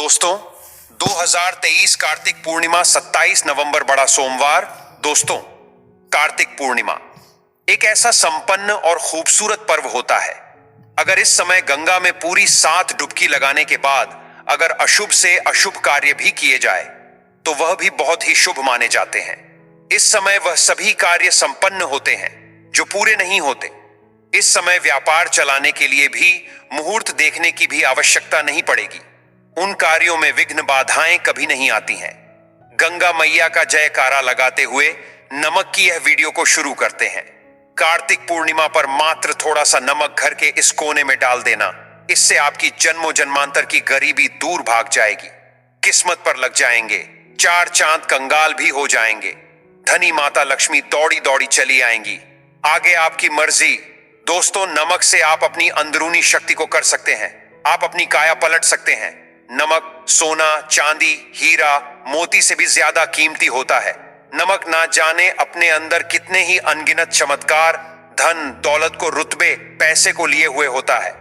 दोस्तों, 2023 कार्तिक पूर्णिमा 27 नवंबर बड़ा सोमवार। दोस्तों, कार्तिक पूर्णिमा एक ऐसा संपन्न और खूबसूरत पर्व होता है। अगर इस समय गंगा में पूरी 7 डुबकी लगाने के बाद अगर अशुभ से अशुभ कार्य भी किए जाए तो वह भी बहुत ही शुभ माने जाते हैं। इस समय वह सभी कार्य संपन्न होते हैं जो पूरे नहीं होते। इस समय व्यापार चलाने के लिए भी मुहूर्त देखने की भी आवश्यकता नहीं पड़ेगी। उन कार्यों में विघ्न बाधाएं कभी नहीं आती हैं। गंगा मैया का जयकारा लगाते हुए नमक की यह वीडियो को शुरू करते हैं। कार्तिक पूर्णिमा पर मात्र थोड़ा सा नमक घर के इस कोने में डाल देना, इससे आपकी जन्मों जन्मांतर की गरीबी दूर भाग जाएगी। किस्मत पर लग जाएंगे, 4 चांद कंगाल भी हो जाएंगे। धनी माता लक्ष्मी दौड़ी दौड़ी चली आएंगी। आगे आपकी मर्जी। दोस्तों, नमक से आप अपनी अंदरूनी शक्ति को कर सकते हैं। आप अपनी काया पलट सकते हैं। नमक सोना, चांदी, हीरा, मोती से भी ज्यादा कीमती होता है। नमक ना जाने अपने अंदर कितने ही अनगिनत चमत्कार, धन दौलत को, रुतबे, पैसे को लिए हुए होता है।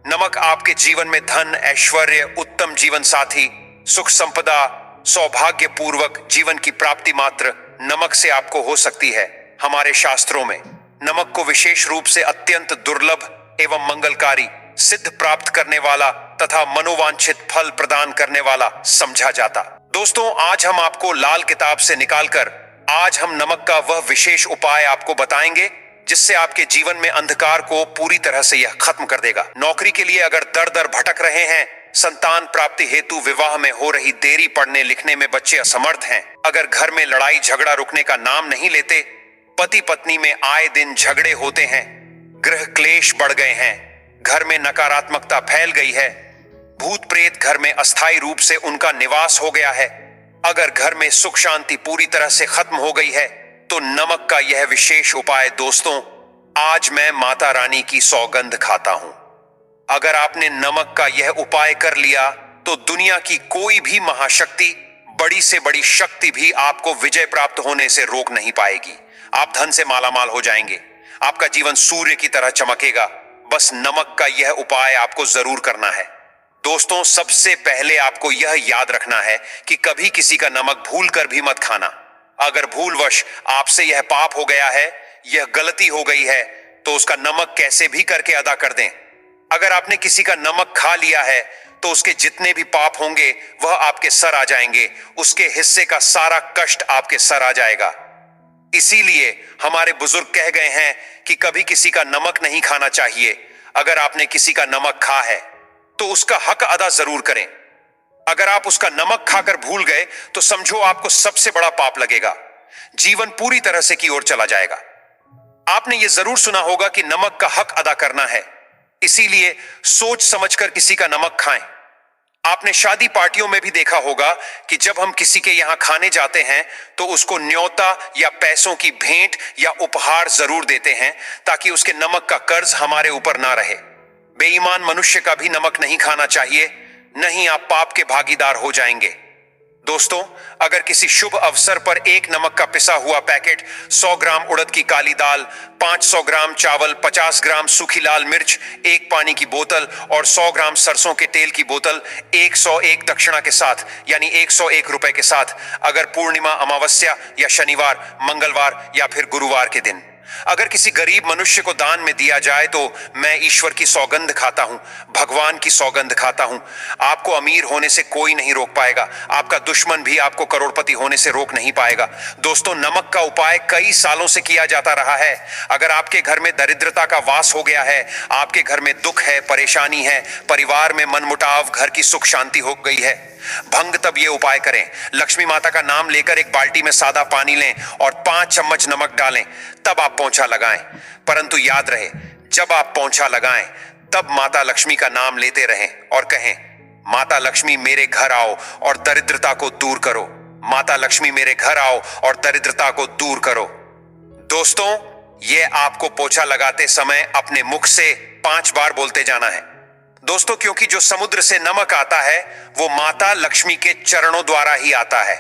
नमक आपके जीवन में धन, ऐश्वर्य, उत्तम जीवन साथी, सुख संपदा, सौभाग्य पूर्वक जीवन की प्राप्ति मात्र नमक से आपको हो सकती है। हमारे शास्त्रों में नमक को विशेष रूप से अत्यंत दुर्लभ एवं मंगलकारी, सिद्ध प्राप्त करने वाला तथा मनोवांछित फल प्रदान करने वाला समझा जाता। दोस्तों, आज हम आपको लाल किताब से निकालकर आज हम नमक का वह विशेष उपाय आपको बताएंगे जिससे आपके जीवन में अंधकार को पूरी तरह से यह खत्म कर देगा। नौकरी के लिए अगर दर दर भटक रहे हैं, संतान प्राप्ति हेतु विवाह में हो रही देरी, पढ़ने लिखने में बच्चे असमर्थ हैं, अगर घर में लड़ाई झगड़ा रुकने का नाम नहीं लेते, पति पत्नी में आए दिन झगड़े होते हैं, गृह क्लेश बढ़ गए हैं, घर में नकारात्मकता फैल गई है, भूत प्रेत घर में अस्थायी रूप से उनका निवास हो गया है, अगर घर में सुख शांति पूरी तरह से खत्म हो गई है, तो नमक का यह विशेष उपाय दोस्तों, आज मैं माता रानी की सौगंध खाता हूं। अगर आपने नमक का यह उपाय कर लिया तो दुनिया की कोई भी महाशक्ति, बड़ी से बड़ी शक्ति भी आपको विजय प्राप्त होने से रोक नहीं पाएगी। आप धन से मालामाल हो जाएंगे। आपका जीवन सूर्य की तरह चमकेगा। बस नमक का यह उपाय आपको जरूर करना है। दोस्तों, सबसे पहले आपको यह याद रखना है कि कभी किसी का नमक भूल कर भी मत खाना। अगर भूलवश आपसे यह पाप हो गया है, यह गलती हो गई है, तो उसका नमक कैसे भी करके अदा कर दें। अगर आपने किसी का नमक खा लिया है तो उसके जितने भी पाप होंगे वह आपके सर आ जाएंगे। उसके हिस्से का सारा कष्ट आपके सर आ जाएगा। इसीलिए हमारे बुजुर्ग कह गए हैं कि कभी किसी का नमक नहीं खाना चाहिए। अगर आपने किसी का नमक खा है तो उसका हक अदा जरूर करें। अगर आप उसका नमक खाकर भूल गए तो समझो आपको सबसे बड़ा पाप लगेगा। जीवन पूरी तरह से की ओर चला जाएगा। आपने यह जरूर सुना होगा कि नमक का हक अदा करना है, इसीलिए सोच समझकर किसी का नमक खाएं। आपने शादी पार्टियों में भी देखा होगा कि जब हम किसी के यहां खाने जाते हैं तो उसको न्योता या पैसों की भेंट या उपहार जरूर देते हैं ताकि उसके नमक का कर्ज हमारे ऊपर ना रहे। बेईमान मनुष्य का भी नमक नहीं खाना चाहिए, नहीं आप पाप के भागीदार हो जाएंगे। दोस्तों, अगर किसी शुभ अवसर पर एक नमक का पिसा हुआ पैकेट, 100 ग्राम उड़द की काली दाल, 500 ग्राम चावल, 50 ग्राम सूखी लाल मिर्च, एक पानी की बोतल और 100 ग्राम सरसों के तेल की बोतल 101 दक्षिणा के साथ यानी 101 रुपए के साथ, अगर पूर्णिमा, अमावस्या या शनिवार, मंगलवार या फिर गुरुवार के दिन अगर किसी गरीब मनुष्य को दान में दिया जाए तो मैं ईश्वर की सौगंध खाता हूं, भगवान की सौगंध खाता हूं। आपको अमीर होने से कोई नहीं रोक पाएगा। आपका दुश्मन भी आपको करोड़पति होने से रोक नहीं पाएगा। दोस्तों, नमक का उपाय कई सालों से किया जाता रहा है। अगर आपके घर में दरिद्रता का वास हो गया है, आपके घर में दुख है, परेशानी है, परिवार में मनमुटाव, घर की सुख शांति हो गई है, भंग तब ये उपाय करें। लक्ष्मी माता का नाम लेकर एक बाल्टी में सादा पानी लें और 5 चम्मच नमक डालें, तब आप पोंछा लगाएं। परंतु याद रहे, जब आप पोंछा लगाएं तब माता लक्ष्मी का नाम लेते रहें और कहें, माता लक्ष्मी मेरे घर आओ और दरिद्रता को दूर करो। माता लक्ष्मी मेरे घर आओ और दरिद्रता को दूर करो। दोस्तों, ये आपको पोंछा लगाते समय अपने मुख से 5 बार बोलते जाना है। दोस्तों, क्योंकि जो समुद्र से नमक आता है वो माता लक्ष्मी के चरणों द्वारा ही आता है।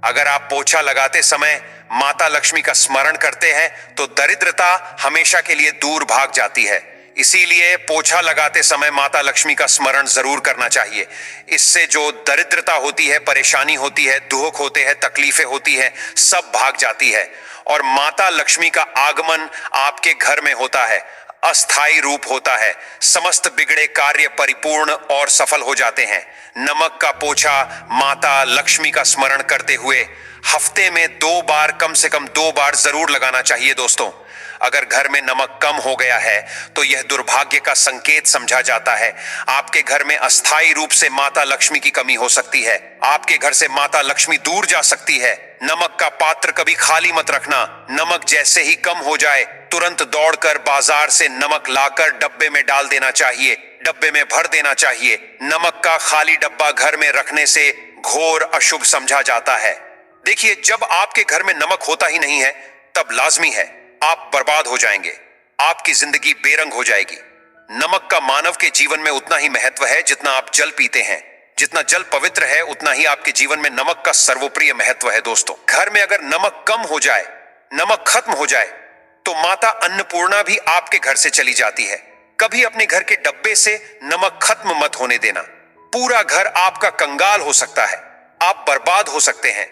अगर आप पोछा लगाते समय माता लक्ष्मी का स्मरण करते हैं तो दरिद्रता हमेशा के लिए दूर भाग जाती है। इसीलिए पोछा लगाते समय माता लक्ष्मी का स्मरण जरूर करना चाहिए। इससे जो दरिद्रता होती है, परेशानी होती है, दुख होते हैं, तकलीफें होती है, सब भाग जाती है और माता लक्ष्मी का आगमन आपके घर में होता है, अस्थायी रूप होता है। समस्त बिगड़े कार्य परिपूर्ण और सफल हो जाते हैं। नमक का पोछा माता लक्ष्मी का स्मरण करते हुए हफ्ते में 2 बार, कम से कम 2 बार जरूर लगाना चाहिए दोस्तों। अगर घर में नमक कम हो गया है तो यह दुर्भाग्य का संकेत समझा जाता है। आपके घर में अस्थायी रूप से माता लक्ष्मी की कमी हो सकती है। आपके घर से माता लक्ष्मी दूर जा सकती है। नमक का पात्र कभी खाली मत रखना। नमक जैसे ही कम हो जाए तुरंत दौड़कर बाजार से नमक लाकर डब्बे में डाल देना चाहिए, डब्बे में भर देना चाहिए। नमक का खाली डब्बा घर में रखने से घोर अशुभ समझा जाता है। देखिए, जब आपके घर में नमक होता ही नहीं है तब लाजमी है आप बर्बाद हो जाएंगे, आपकी जिंदगी बेरंग हो जाएगी। नमक का मानव के जीवन में उतना ही महत्व है जितना आप जल पीते हैं। जितना जल पवित्र है उतना ही आपके जीवन में नमक का सर्वप्रिय महत्व है दोस्तों। घर में अगर नमक कम हो जाए, नमक खत्म हो जाए तो माता अन्नपूर्णा भी आपके घर से चली जाती है। कभी अपने घर के डब्बे से नमक खत्म मत होने देना। पूरा घर आपका कंगाल हो सकता है, आप बर्बाद हो सकते हैं।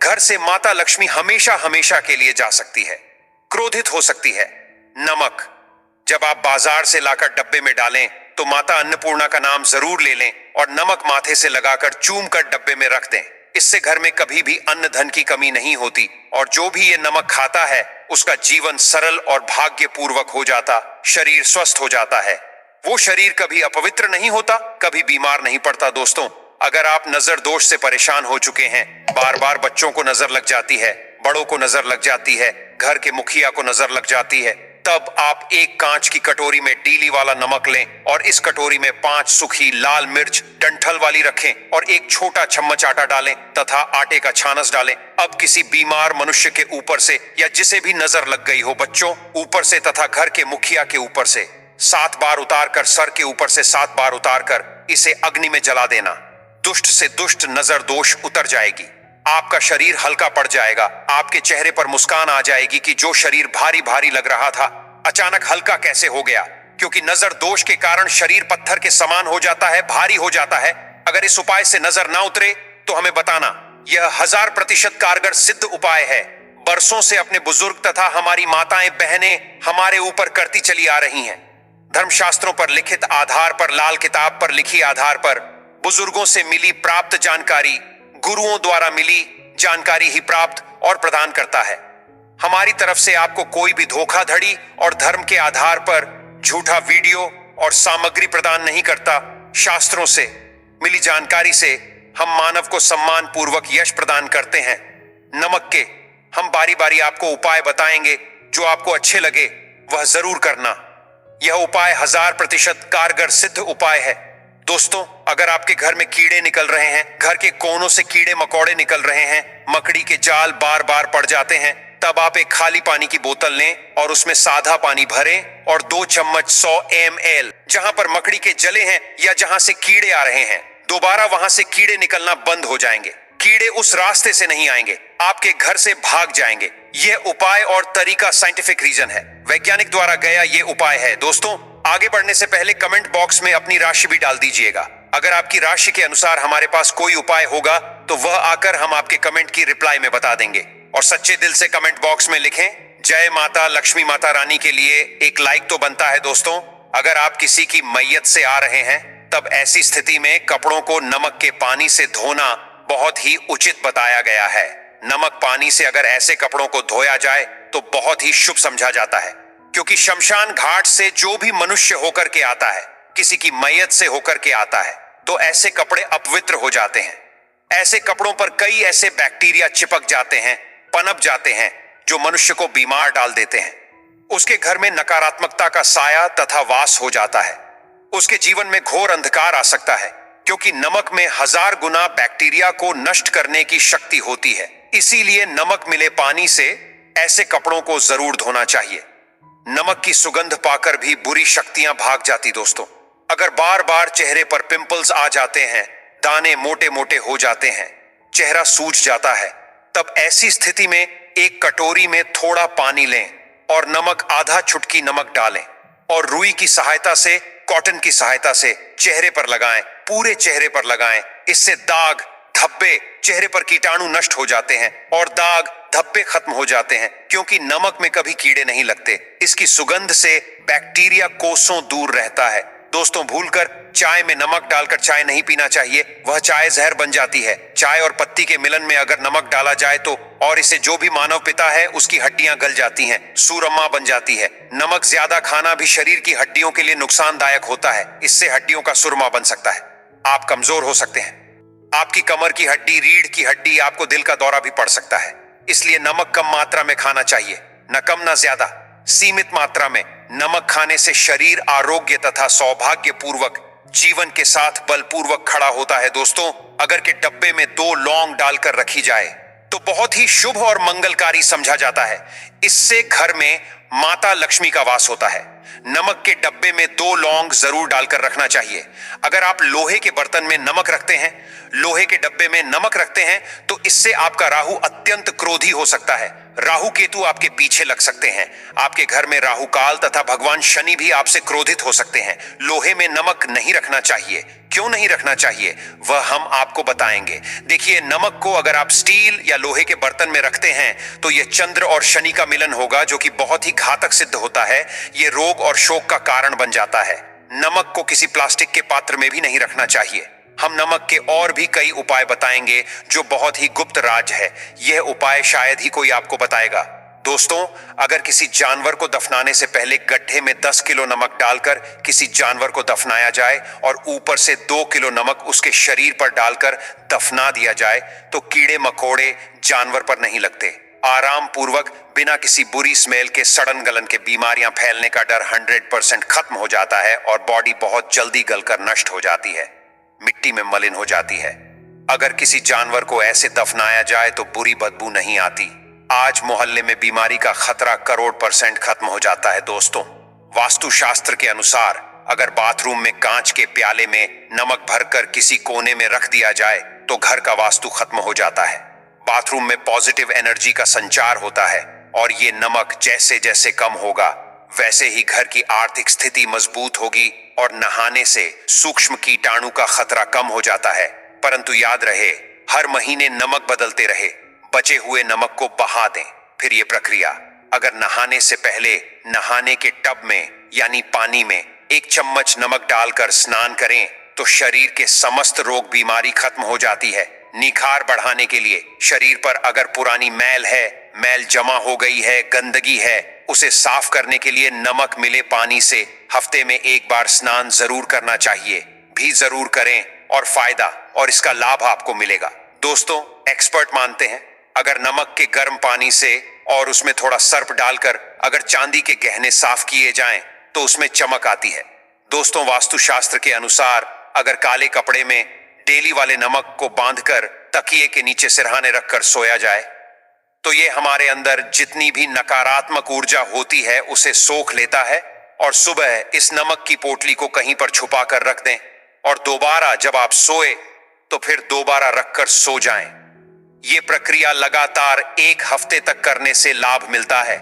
घर से माता लक्ष्मी हमेशा हमेशा के लिए जा सकती है, क्रोधित हो सकती है। नमक जब आप बाजार से लाकर डब्बे में डालें तो माता अन्नपूर्णा का नाम जरूर ले लें और नमक माथे से लगाकर चूम कर डब्बे में रख दें। इससे घर में कभी भी अन्न धन की कमी नहीं होती और जो भी ये नमक खाता है उसका जीवन सरल और भाग्यपूर्वक हो जाता, शरीर स्वस्थ हो जाता है। वो शरीर कभी अपवित्र नहीं होता, कभी बीमार नहीं पड़ता दोस्तों। अगर आप नजर दोष से परेशान हो चुके हैं, बार बार बच्चों को नजर लग जाती है, बड़ों को नजर लग जाती है, घर के मुखिया को नजर लग जाती है, तब आप एक कांच की कटोरी में डीली वाला नमक लें और इस कटोरी में 5 सूखी लाल मिर्च डंठल वाली रखें और एक छोटा चम्मच आटा डालें तथा आटे का छानस डालें। अब किसी बीमार मनुष्य के ऊपर से या जिसे भी नजर लग गई हो, बच्चों ऊपर से तथा घर के मुखिया के ऊपर से 7 बार उतारकर, सर के ऊपर से 7 बार उतारकर इसे अग्नि में जला देना। दुष्ट से दुष्ट नजर दोष उतर जाएगी, आपका शरीर हल्का पड़ जाएगा, आपके चेहरे पर मुस्कान आ जाएगी कि जो शरीर भारी भारी लग रहा था अचानक हल्का कैसे हो गया। क्योंकि नजर दोष के कारण शरीर पत्थर के समान हो जाता है, भारी हो जाता है। अगर इस उपाय से नजर ना उतरे तो हमें बताना। यह 1000% कारगर सिद्ध उपाय है। बरसों से अपने बुजुर्ग तथा हमारी माताएं बहनें हमारे ऊपर करती चली आ रही हैं। धर्मशास्त्रों पर लिखित आधार पर, लाल किताब पर लिखी आधार पर, बुजुर्गों से मिली प्राप्त जानकारी, गुरुओं द्वारा मिली जानकारी ही प्राप्त और प्रदान करता है। हमारी तरफ से आपको कोई भी धोखाधड़ी और धर्म के आधार पर झूठा वीडियो और सामग्री प्रदान नहीं करता। शास्त्रों से मिली जानकारी से हम मानव को सम्मान पूर्वक यश प्रदान करते हैं। नमक के हम बारी बारी आपको उपाय बताएंगे, जो आपको अच्छे लगे वह जरूर करना। यह उपाय 1000% कारगर सिद्ध उपाय है। दोस्तों, अगर आपके घर में कीड़े निकल रहे हैं, घर के कोनों से कीड़े मकोड़े निकल रहे हैं, मकड़ी के जाल बार बार पड़ जाते हैं, तब आप एक खाली पानी की बोतल लें और उसमें सादा पानी भरें और 2 चम्मच 100 ml जहां पर मकड़ी के जले हैं या जहां से कीड़े आ रहे हैं, दोबारा वहां से कीड़े निकलना बंद हो जाएंगे। कीड़े उस रास्ते से नहीं आएंगे, आपके घर से भाग जाएंगे। यह उपाय और तरीका साइंटिफिक रीजन है, वैज्ञानिक द्वारा गया यह उपाय है। दोस्तों, आगे बढ़ने से पहले कमेंट बॉक्स में अपनी राशि भी डाल दीजिएगा। अगर आपकी राशि के अनुसार हमारे पास कोई उपाय होगा तो वह आकर हम आपके कमेंट की रिप्लाई में बता देंगे। और सच्चे दिल से कमेंट बॉक्स में लिखें जय माता लक्ष्मी माता रानी के लिए एक लाइक तो बनता है दोस्तों। अगर आप किसी की मैयत से आ रहे हैं तब ऐसी स्थिति में कपड़ों को नमक के पानी से धोना बहुत ही उचित बताया गया है। नमक पानी से अगर ऐसे कपड़ों को धोया जाए तो बहुत ही शुभ समझा जाता है, क्योंकि शमशान घाट से जो भी मनुष्य होकर के आता है, किसी की मैयत से होकर के आता है, तो ऐसे कपड़े अपवित्र हो जाते हैं। ऐसे कपड़ों पर कई ऐसे बैक्टीरिया चिपक जाते हैं, पनप जाते हैं, जो मनुष्य को बीमार डाल देते हैं। उसके घर में नकारात्मकता का साया तथा वास हो जाता है। उसके जीवन में घोर अंधकार आ सकता है, क्योंकि नमक में 1000 गुना बैक्टीरिया को नष्ट करने की शक्ति होती है। इसीलिए नमक मिले पानी से ऐसे कपड़ों को जरूर धोना चाहिए। नमक की सुगंध पाकर भी बुरी शक्तियां भाग जाती दोस्तों। अगर बार बार चेहरे पर पिंपल्स आ जाते हैं, दाने मोटे मोटे हो जाते हैं, चेहरा सूज जाता है, तब ऐसी स्थिति में एक कटोरी में थोड़ा पानी लें और नमक आधा चुटकी नमक डालें और रुई की सहायता से, कॉटन की सहायता से चेहरे पर लगाएं, पूरे चेहरे पर लगाएं। इससे दाग, धब्बे, चेहरे पर कीटाणु नष्ट हो जाते हैं और दाग, धब्बे खत्म हो जाते हैं, क्योंकि नमक में कभी कीड़े नहीं लगते। इसकी सुगंध से बैक्टीरिया कोसों दूर रहता है। दोस्तों, भूलकर चाय में नमक डालकर चाय नहीं पीना चाहिए, वह चाय जहर बन जाती है। चाय और पत्ती के मिलन में अगर नमक डाला जाए तो और इसे जो भी मानव पिता है उसकी हड्डियां गल जाती हैं, सूरमा बन जाती है। नमक ज्यादा खाना भी शरीर की हड्डियों के लिए नुकसानदायक होता है। इससे हड्डियों का सुरमा बन सकता है, आप कमजोर हो सकते हैं। आपकी कमर की हड्डी, रीढ़ की हड्डी, आपको दिल का दौरा भी पड़ सकता है। इसलिए नमक कम मात्रा में खाना चाहिए, न कम न ज्यादा, सीमित मात्रा में। नमक खाने से शरीर आरोग्य तथा सौभाग्यपूर्वक जीवन के साथ बलपूर्वक खड़ा होता है। दोस्तों, अगर के डब्बे में 2 लौंग डालकर रखी जाए तो बहुत ही शुभ और मंगलकारी समझा जाता है। इससे घर में माता लक्ष्मी का वास होता है। नमक के डब्बे में 2 लौंग जरूर डालकर रखना चाहिए। अगर आप लोहे के बर्तन में नमक रखते हैं, लोहे के डब्बे में नमक रखते हैं, तो इससे आपका राहु अत्यंत क्रोधी हो सकता है। राहु केतु आपके पीछे लग सकते हैं। आपके घर में राहु काल तथा भगवान शनि भी आपसे क्रोधित हो सकते हैं। लोहे में नमक नहीं रखना चाहिए। क्यों नहीं रखना चाहिए, वह हम आपको बताएंगे। देखिए, नमक को अगर आप स्टील या लोहे के बर्तन में रखते हैं तो यह चंद्र और शनि का मिलन होगा, जो कि बहुत ही घातक सिद्ध होता है। यह रोग और शोक का कारण बन जाता है। नमक को किसी प्लास्टिक के पात्र में भी नहीं रखना चाहिए। हम नमक के और भी कई उपाय बताएंगे जो बहुत ही गुप्त राज है। यह उपाय शायद ही कोई आपको बताएगा। दोस्तों, अगर किसी जानवर को दफनाने से पहले गड्ढे में 10 किलो नमक डालकर किसी जानवर को दफनाया जाए और ऊपर से 2 किलो नमक उसके शरीर पर डालकर दफना दिया जाए तो कीड़े मकोड़े जानवर पर नहीं लगते। आराम पूर्वक, बिना किसी बुरी स्मेल के, सड़न गलन के बीमारियां फैलने का डर 100% खत्म हो जाता है और बॉडी बहुत जल्दी गलकर नष्ट हो जाती है, मिट्टी में मलिन हो जाती है। अगर किसी जानवर को ऐसे दफनाया जाए तो बुरी बदबू नहीं आती। आज मोहल्ले में बीमारी का खतरा करोड़% खत्म हो जाता है। दोस्तों, वास्तुशास्त्र के अनुसार अगर बाथरूम में कांच के प्याले में नमक भरकर किसी कोने में रख दिया जाए तो घर का वास्तु खत्म हो जाता है। बाथरूम में पॉजिटिव एनर्जी का संचार होता है और ये नमक जैसे जैसे कम होगा वैसे ही घर की आर्थिक स्थिति मजबूत होगी और नहाने से सूक्ष्म कीटाणु का खतरा कम हो जाता है। परंतु याद रहे, हर महीने नमक बदलते रहे, बचे हुए नमक को बहा दें। फिर ये प्रक्रिया, अगर नहाने से पहले नहाने के टब में यानी पानी में 1 चम्मच नमक डालकर स्नान करें तो शरीर के समस्त रोग बीमारी खत्म हो जाती है। निखार बढ़ाने के लिए शरीर पर अगर पुरानी मैल है, मैल जमा हो गई है, गंदगी है, उसे साफ करने के लिए नमक मिले पानी से हफ्ते में 1 बार स्नान जरूर करना चाहिए। भी जरूर करें और फायदा और इसका लाभ आपको मिलेगा। दोस्तों, एक्सपर्ट मानते हैं अगर नमक के गर्म पानी से और उसमें थोड़ा सर्फ डालकर अगर चांदी के गहने साफ किए जाएं तो उसमें चमक आती है। दोस्तों, वास्तुशास्त्र के अनुसार अगर काले कपड़े में डेली वाले नमक को बांधकर तकिए के नीचे सिरहाने रखकर सोया जाए तो ये हमारे अंदर जितनी भी नकारात्मक ऊर्जा होती है उसे सोख लेता है और सुबह इस नमक की पोटली को कहीं पर छुपा कर रख दें और दोबारा जब आप सोए तो फिर दोबारा रखकर सो जाएं। ये प्रक्रिया लगातार 1 हफ्ते तक करने से लाभ मिलता है।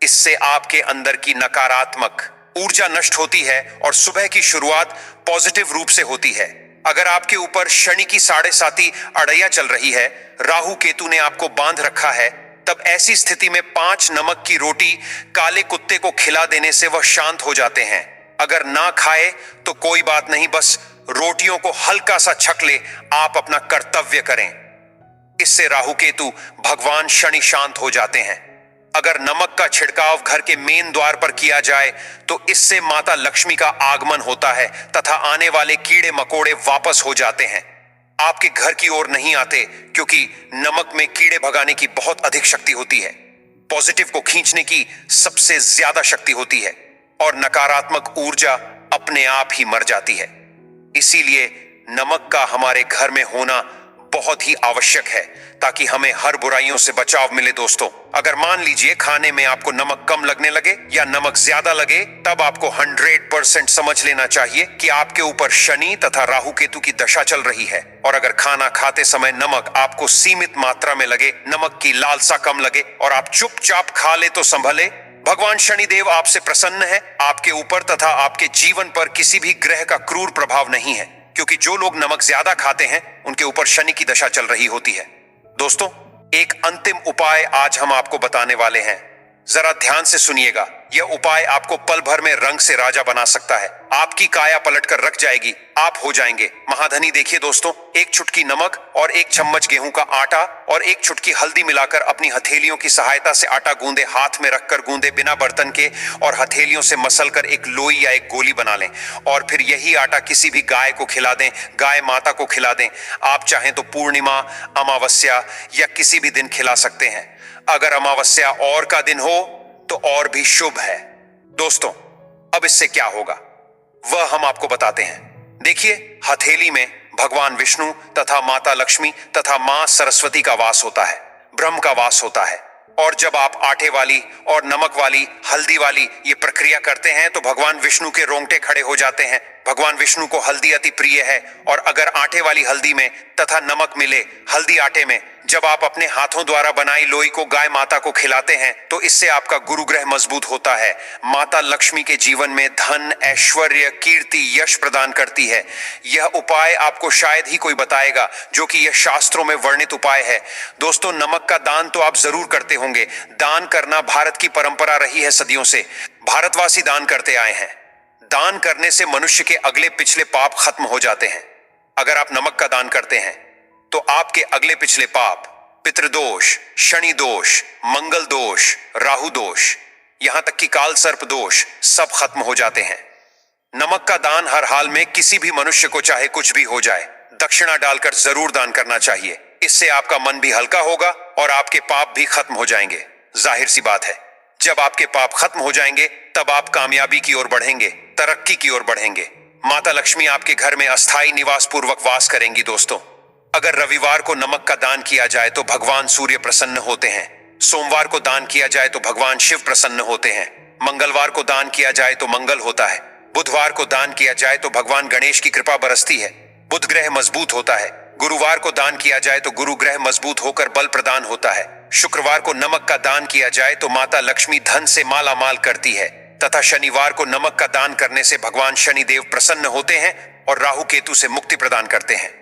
इससे आपके अंदर की नकारात्मक ऊर्जा नष्ट होती है और सुबह की शुरुआत पॉजिटिव रूप से होती है। अगर आपके ऊपर शनि की 7.5 अड़ैया चल रही है, राहु केतु ने आपको बांध रखा है, तब ऐसी स्थिति में 5 नमक की रोटी काले कुत्ते को खिला देने से वह शांत हो जाते हैं। अगर ना खाए तो कोई बात नहीं, बस रोटियों को हल्का सा छक ले, आप अपना कर्तव्य करें। इससे राहु केतु भगवान शनि शांत हो जाते हैं। अगर नमक का छिड़काव घर के मेन द्वार पर किया जाए तो इससे माता लक्ष्मी का आगमन होता है तथा आने वाले कीड़े मकोड़े वापस हो जाते हैं, आपके घर की ओर नहीं आते, क्योंकि नमक में कीड़े भगाने की बहुत अधिक शक्ति होती है, पॉजिटिव को खींचने की सबसे ज्यादा शक्ति होती है और नकारात्मक ऊर्जा अपने आप ही मर जाती है। इसीलिए नमक का हमारे घर में होना बहुत ही आवश्यक है ताकि हमें हर बुराइयों से बचाव मिले। दोस्तों, अगर मान लीजिए खाने में आपको नमक कम लगने लगे या नमक ज्यादा लगे, तब आपको 100% समझ लेना चाहिए कि आपके ऊपर शनि तथा राहु केतु की दशा चल रही है। और अगर खाना खाते समय नमक आपको सीमित मात्रा में लगे, नमक की लालसा कम लगे और आप चुपचाप खा ले तो संभले, भगवान शनिदेव आपसे प्रसन्न है, आपके ऊपर तथा आपके जीवन पर किसी भी ग्रह का क्रूर प्रभाव नहीं है, क्योंकि जो लोग नमक ज्यादा खाते हैं उनके ऊपर शनि की दशा चल रही होती है। दोस्तों, एक अंतिम उपाय आज हम आपको बताने वाले हैं, जरा ध्यान से सुनिएगा। यह उपाय आपको पल भर में रंग से राजा बना सकता है। आपकी काया पलटकर रख जाएगी, आप हो जाएंगे महाधनी। देखिए दोस्तों, एक चुटकी नमक और एक चम्मच गेहूं का आटा और एक चुटकी हल्दी मिलाकर अपनी हथेलियों की सहायता से आटा गूंदे, हाथ में रखकर गूंदे बिना बर्तन के, और हथेलियों से मसलकर एक लोई या एक गोली बना लें और फिर यही आटा किसी भी गाय को खिला दें, गाय माता को खिला दें। आप चाहें तो पूर्णिमा, अमावस्या या किसी भी दिन खिला सकते हैं। अगर अमावस्या और का दिन हो तो और भी शुभ है। दोस्तों, अब इससे क्या होगा वह हम आपको बताते हैं। देखिए, हथेली में भगवान विष्णु तथा माता लक्ष्मी तथा मां सरस्वती का वास होता है, ब्रह्म का वास होता है। और जब आप आटे वाली और नमक वाली, हल्दी वाली ये प्रक्रिया करते हैं तो भगवान विष्णु के रोंगटे खड़े हो जाते हैं। भगवान विष्णु को हल्दी अति प्रिय है, और अगर आटे वाली हल्दी में तथा नमक मिले हल्दी आटे में, जब आप अपने हाथों द्वारा बनाई लोई को गाय माता को खिलाते हैं तो इससे आपका गुरु ग्रह मजबूत होता है। माता लक्ष्मी के जीवन में धन, ऐश्वर्य, कीर्ति, यश प्रदान करती है। यह उपाय आपको शायद ही कोई बताएगा, जो कि यह शास्त्रों में वर्णित उपाय है। दोस्तों, नमक का दान तो आप जरूर करते होंगे। दान करना भारत की परंपरा रही है सदियों से। भारतवासी दान करते आए हैं। दान करने से मनुष्य के अगले पिछले पाप खत्म हो जाते हैं। अगर आप नमक का दान करते हैं तो आपके अगले पिछले पाप, पितृदोष, शनि दोष, मंगल दोष, राहु दोष, यहां तक कि काल सर्प दोष सब खत्म हो जाते हैं। नमक का दान हर हाल में किसी भी मनुष्य को, चाहे कुछ भी हो जाए, दक्षिणा डालकर जरूर दान करना चाहिए। इससे आपका मन भी हल्का होगा और आपके पाप भी खत्म हो जाएंगे। जाहिर सी बात है, जब आपके पाप खत्म हो जाएंगे तब आप कामयाबी की ओर बढ़ेंगे, तरक्की की ओर बढ़ेंगे। माता लक्ष्मी आपके घर में अस्थायी निवास पूर्वक वास करेंगी। दोस्तों, अगर रविवार को नमक का दान किया जाए तो भगवान सूर्य प्रसन्न होते हैं। सोमवार को दान किया जाए तो भगवान शिव प्रसन्न होते हैं। मंगलवार को दान किया जाए तो मंगल होता है। बुधवार को दान किया जाए तो भगवान गणेश की कृपा बरसती है, बुध ग्रह मजबूत होता है। गुरुवार को दान किया जाए तो गुरु ग्रह मजबूत होकर बल प्रदान होता है। शुक्रवार को नमक का दान किया जाए तो माता लक्ष्मी धन से माला माल करती है, तथा शनिवार को नमक का दान करने से भगवान शनिदेव प्रसन्न होते हैं और राहु केतु से मुक्ति प्रदान करते हैं।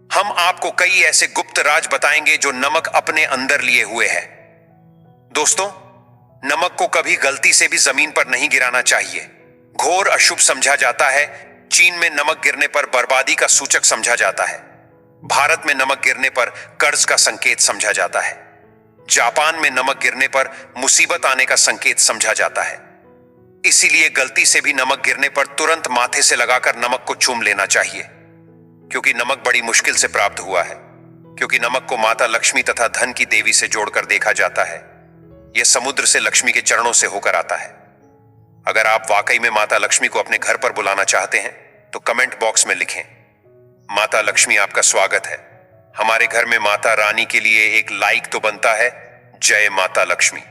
हम आपको कई ऐसे गुप्त राज बताएंगे जो नमक अपने अंदर लिए हुए है। दोस्तों, नमक को कभी गलती से भी जमीन पर नहीं गिराना चाहिए। घोर अशुभ समझा जाता है। चीन में नमक गिरने पर बर्बादी का सूचक समझा जाता है। भारत में नमक गिरने पर कर्ज का संकेत समझा जाता है। जापान में नमक गिरने पर मुसीबत आने का संकेत समझा जाता है। इसीलिए गलती से भी नमक गिरने पर तुरंत माथे से लगाकर नमक को चूम लेना चाहिए, क्योंकि नमक बड़ी मुश्किल से प्राप्त हुआ है। क्योंकि नमक को माता लक्ष्मी तथा धन की देवी से जोड़कर देखा जाता है। यह समुद्र से लक्ष्मी के चरणों से होकर आता है। अगर आप वाकई में माता लक्ष्मी को अपने घर पर बुलाना चाहते हैं तो कमेंट बॉक्स में लिखें, माता लक्ष्मी आपका स्वागत है। हमारे घर में माता रानी के लिए एक लाइक तो बनता है। जय माता लक्ष्मी।